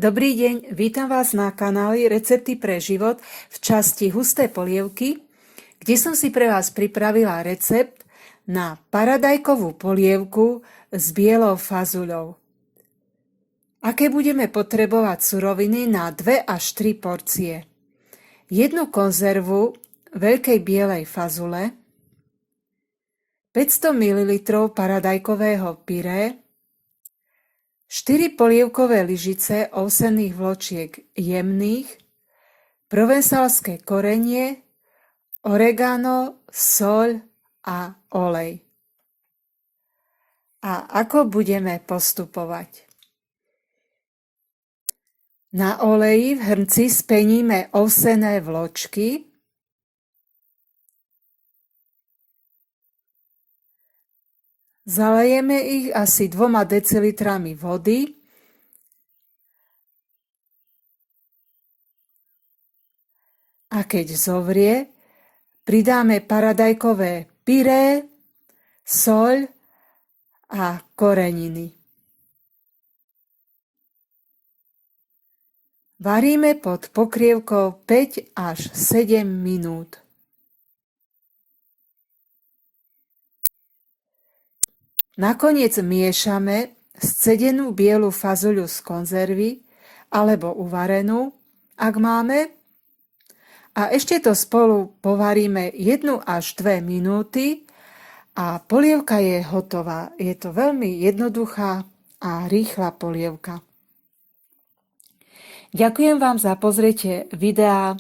Dobrý deň, vítam vás na kanáli Recepty pre život v časti Husté polievky, kde som si pre vás pripravila recept na paradajkovú polievku s bielou fazuľou. Aké budeme potrebovať suroviny na 2 až 3 porcie? 1 konzervu veľkej bielej fazule, 500 ml paradajkového pyré, 4 polievkové lyžice ovsených vločiek jemných, provensalské korenie, oregano, soľ a olej. A ako budeme postupovať? Na oleji v hrnci speníme ovsené vločky, zalejeme ich asi 2 decilitrami vody a keď zovrie, pridáme paradajkové pyré, soľ a koreniny. Varíme pod pokrievkou 5 až 7 minút. Nakoniec miešame scedenú bielu fazuľu z konzervy alebo uvarenú, ak máme, a ešte to spolu povaríme 1 až 2 minúty a polievka je hotová. Je to veľmi jednoduchá a rýchla polievka. Ďakujem vám za pozretie videa,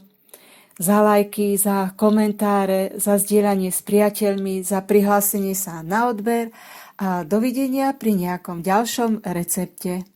za lajky, za komentáre, za zdieľanie s priateľmi, za prihlásenie sa na odber a dovidenia pri nejakom ďalšom recepte.